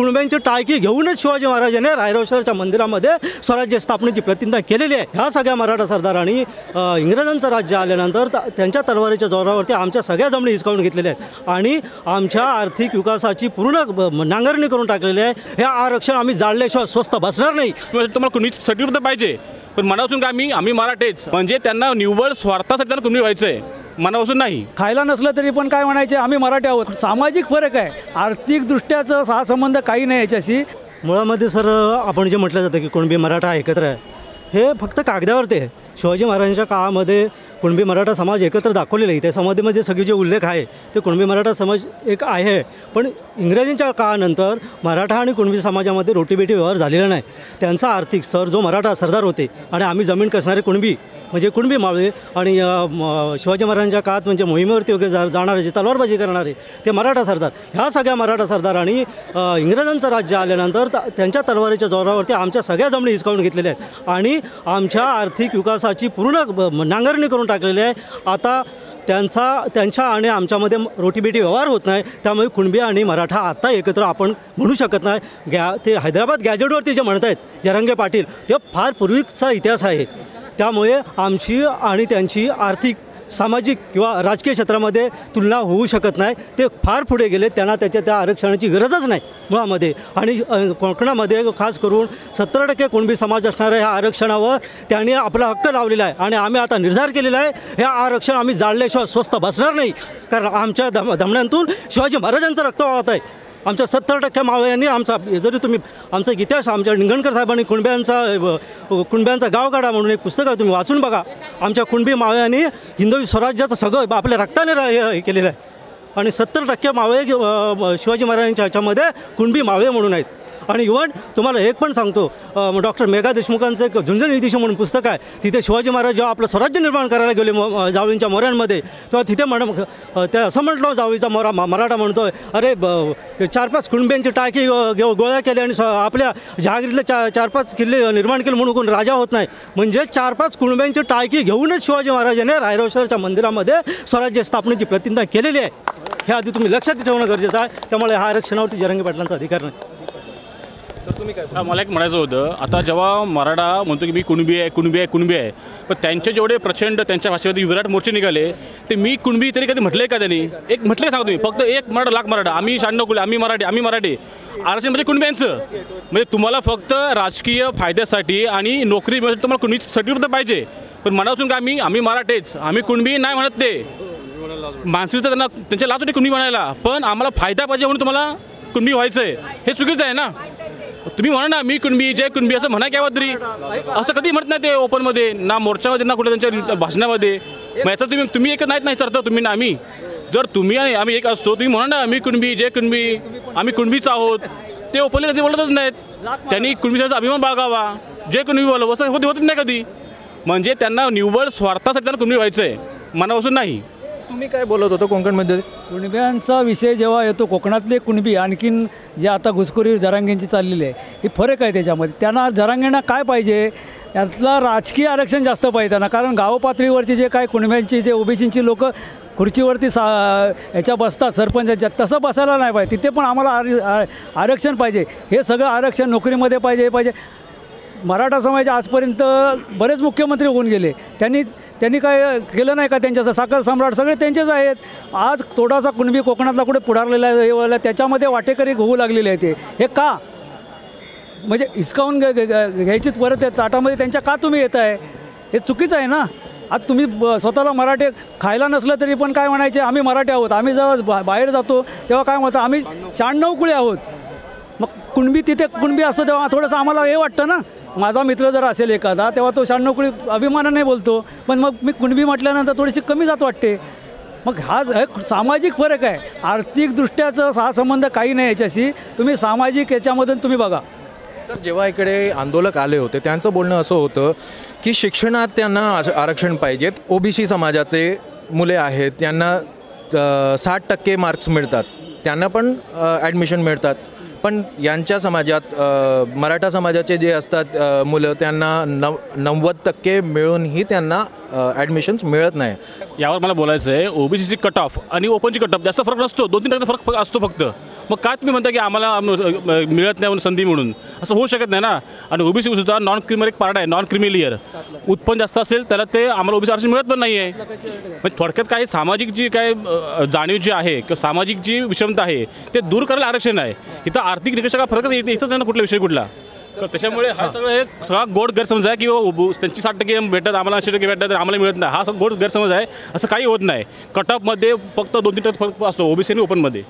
कुणब्यांची टाळकी घेऊनच शिवाजी महाराजांनी रायरेश्वरच्या मंदिरामध्ये स्वराज्य स्थापनेची प्रतिज्ञा केलेली आहे। ह्या सगळ्या मराठा सरदारांनी इंग्रजांचं राज्य आल्यानंतर त्यांच्या तलवारीच्या जोरावरती आमच्या सगळ्या जमिनी हिसकावून घेतलेल्या आहेत आणि आमच्या आर्थिक विकासाची पूर्ण नांगरणी करून टाकलेली आहे। हे आरक्षण आम्ही जाळल्याशिवाय स्वस्त बसणार नाही। तुम्हाला कुणी सर्टिफिकेट पाहिजे, पण मनापासून का आम्ही मराठेच, म्हणजे त्यांना निव्वळ स्वार्थासाठी त्यांना कुणी व्हायचं आहे, मनापासून नाही। खायला नसलं तरी पण काय म्हणायचे, आम्ही मराठी आहोत। सामाजिक फरक आहे, आर्थिक दृष्ट्याचा हा संबंध काही नाही याच्याशी। मुळामध्ये सर आपण जे म्हटलं जातं की कुणबी मराठा एकत्र आहे, हे फक्त कागदावरती आहे। शिवाजी महाराजांच्या काळामध्ये कुणबी मराठा समाज एकत्र दाखवलेले आहे। त्या समाधीमध्ये सगळे जे उल्लेख आहे ते कुणबी मराठा समाज एक आहे, पण इंग्रजांच्या काळानंतर मराठा आणि कुणबी समाजामध्ये रोटीबेटी व्यवहार झालेला नाही। त्यांचा आर्थिक स्तर जो मराठा सरदार होते आणि आम्ही जमीन कसणारे कुणबी म्हणजे कुणबी मावळे आणि शिवाजी महाराजांच्या काळात म्हणजे मोहिमेवरती वगैरे जाणारे जे तलवारबाजी करणारे ते मराठा सरदार, ह्या सगळ्या मराठा सरदारांनी इंग्रजांचं राज्य आल्यानंतर त्यांच्या तलवारीच्या जोरावरती आमच्या सगळ्या जमिनी हिसकावून घेतलेल्या आहेत आणि आमच्या आर्थिक विकासाची पूर्ण नांगरणी करून टाकलेली आहे। आता त्यांच्या आणि आमच्यामध्ये रोटीबेटी व्यवहार होत नाही, त्यामुळे कुणबी आणि मराठा आता एकत्र आपण म्हणू शकत नाही। ते हैदराबाद गॅजेटवरती जे म्हणत आहेत जरांगे पाटील, ते फार पूर्वीचा इतिहास आहे। त्यामुळे आमची आणि त्यांची आर्थिक सामाजिक किंवा राजकीय क्षेत्रामध्ये तुलना होऊ शकत नाही। ते फार पुढे गेले, त्यांना त्या आरक्षणाची गरजच नाही मुळामध्ये। आणि कोकणामध्ये खास करून 70% कुणबी समाज असणाऱ्या ह्या आरक्षणावर त्यांनी आपला हक्क लावलेला आहे आणि आम्ही आता निर्धार केलेला आहे, हे आरक्षण आम्ही जाळल्याशिवाय स्वस्त बसणार नाही। कारण आमच्या धमन्यांतून शिवाजी महाराजांचं रक्त वाहत आहे। आमच्या 70% मावळ्यांनी जरी तुम्ही आमचा इतिहास आमच्या निंगणकर साहेबांनी कुणब्यांचा गावगाडा म्हणून एक पुस्तक आहे, तुम्ही वाचून बघा। आमच्या कुणबी मावळ्यांनी हिंदवी स्वराज्याचं सगळं आपल्या रक्ताने हे केलेलं आहे आणि 70% मावळे शिवाजी महाराजांच्या ह्याच्यामध्ये कुणबी मावळे म्हणून आहेत। आणि इव्हन तुम्हाला एक पण सांगतो, डॉक्टर मेघा देशमुखांचं एक झुंजन निधीश म्हणून पुस्तक आहे, तिथे शिवाजी महाराज जेव्हा आपलं स्वराज्य निर्माण करायला गेले जावळींच्या मोऱ्यांमध्ये, तेव्हा तिथे त्या असं म्हटलं जावळीचा मोरा मराठा म्हणतो, अरे 4-5 कुणब्यांची टाकी गोळा केली आणि आपल्या जहागिरीतले 4-5 किल्ले निर्माण केले म्हणून कोण राजा होत नाही। म्हणजे 4-5 कुणब्यांची टाकी घेऊनच शिवाजी महाराजांनी रायरेश्वरच्या मंदिरामध्ये स्वराज्य स्थापनेची प्रतिज्ञा केलेली आहे। हे आधी तुम्ही लक्षात ठेवणं गरजेचं आहे। त्यामुळे हा आरक्षणावरती जरांगे पाटलांचा अधिकार नाही। मला एक म्हणायचं होतं, आता जेव्हा मराठा म्हणतो की मी कुणबी आहे, पण त्यांचे जेवढे प्रचंड त्यांच्या भाषेमध्ये विराट मोर्चे निघाले, ते मी कुणबी तरी कधी म्हटलंय का त्यांनी? एक म्हटलं सांगा तुम्ही, फक्त एक मराठा लाख मराठा, आम्ही 96 कुले, आम्ही मराठी आरक्षण म्हणजे कुणब्यांचं, म्हणजे तुम्हाला फक्त राजकीय फायद्यासाठी आणि नोकरी मिळते तुम्हाला कुणी सर्टिफिकेट पाहिजे, पण मनापासून का आम्ही मराठेच, आम्ही कुणबी नाही म्हणत। ते माणसं त्यांना त्यांच्या लाज होती कुणबी म्हणायला, पण आम्हाला फायदा पाहिजे म्हणून तुम्हाला कुणबी व्हायचं आहे, हे चुकीचं आहे ना। तुम्ही म्हणा ना मी कुणबी जय कुणबी असं म्हणा केव्हा तरी, असं कधी म्हणत नाही ते ओपनमध्ये, ना मोर्चामध्ये ना कुठे त्यांच्या भाषणामध्ये। मग याचा तुम्ही एक नाही चढता तुम्ही ना आम्ही, जर तुम्ही आणि आम्ही एक असतो, तुम्ही म्हणा ना मी कुणबी जय कुणबी, आम्ही कुणबीच आहोत, ते ओपनली कधी बोलतच नाहीत। त्यांनी कुणबीचा अभिमान बाळगावा, जय कुणबी बोलावं, असं होतच नाही कधी। म्हणजे त्यांना निव्वळ स्वार्थासाठी त्यांना कुणबी व्हायचं आहे, मनापासून नाही। तुम्ही काय बोलत होता कोकणमध्ये? कुणब्यांचा विषय जेव्हा येतो, कोकणातले कुणबी आणखीन जे आता घुसखोरी जरांगेंची चाललेली आहे, ही फरक आहे त्याच्यामध्ये। त्यांना जरांगेंना काय पाहिजे, यातला राजकीय आरक्षण जास्त पाहिजे त्यांना। कारण गाव पातळीवरचे जे काय कुणब्यांची जे ओबीसीची लोक खुर्चीवरती याच्या बसतात सरपंचाच्या, तसं बसायला नाही पाहिजे। तिथे पण आम्हाला आरक्षण पाहिजे। हे सगळं आरक्षण नोकरीमध्ये पाहिजे। मराठा समाज आजपर्यंत बरेच मुख्यमंत्री होऊन गेले, त्यांनी काय केलं नाही का? त्यांच्या साखर सम्राट सगळे त्यांचेच आहेत। आज थोडासा कुणबी कोकणातला कुठे पुढारलेला आहे, त्याच्यामध्ये वाटेकरी होऊ लागलेले आहेत। हे का म्हणजे हिसकावून घ्यायची परत त्या ताटामध्ये त्यांच्या का तुम्ही येत आहे? हे चुकीचं आहे ना। आज तुम्ही स्वतःला मराठी खायला नसलं तरी पण काय म्हणायचे, आम्ही मराठी आहोत। आम्ही जेव्हा बाहेर जातो तेव्हा काय म्हणतो, आम्ही 96 कुळे आहोत। मग कुणबी तिथे कुणबी असतो तेव्हा थोडंसं आम्हाला हे वाटतं ना, माझा मित्र जर असेल एखादा तेव्हा तो 96 कुळी अभिमानाने बोलतो, पण मग मी कुणबी म्हटल्यानंतर थोडीशी कमी जात वाटते। मग हा सामाजिक फरक आहे, आर्थिक दृष्ट्याचा हा संबंध काही नाही याच्याशी। तुम्ही सामाजिक याच्यामधून तुम्ही बघा। सर, जेव्हा इकडे आंदोलक आले होते त्यांचं बोलणं असं होतं की शिक्षणात त्यांना आरक्षण पाहिजेत। ओबीसी समाजाचे मुले आहेत, त्यांना 60% मार्क्स मिळतात, त्यांना पण ॲडमिशन मिळतात, पण यांच्या समाजात मराठा समाजाचे जे असतात मुलं, त्यांना 90% मिळूनही त्यांना ॲडमिशन्स मिळत नाही। यावर मला बोलायचं आहे, ओबीसीची कट ऑफ आणि ओपनची कट ऑफ जास्त फरक नसतो, 2-3% फरक असतो फक्त। मग काय तुम्ही म्हणता की आम्हाला मिळत नाही म्हणून संधी म्हणून? असं होऊ शकत नाही ना. आणि ओबीसी सुद्धा नॉन क्रिमिनल एक पार्ट आहे, नॉन क्रिमिलियर. उत्पन्न जास्त असेल त्याला ते आम्हाला ओबीसी आरक्षण मिळत पण नाही आहे. म्हणजे थोडक्यात काय सामाजिक जी काय जाणीव जी आहे किंवा सामाजिक जी विषमता आहे ते दूर करायला आरक्षण आहे. इथं आर्थिक निकष का फरकच इथंच नाही ना कुठला विषय कुठला. तर त्याच्यामुळे हा सगळं एक सगळा गोड गैरसमज आहे की त्यांची 60% भेटतात आम्हाला 80% भेटतात आम्हाला मिळत नाही. हा सगळा गोड गैरसमज आहे. असं काही होत नाही. कट ऑफमध्ये फक्त 2-3% फरक असतो ओबीसी आणि ओपनमध्ये.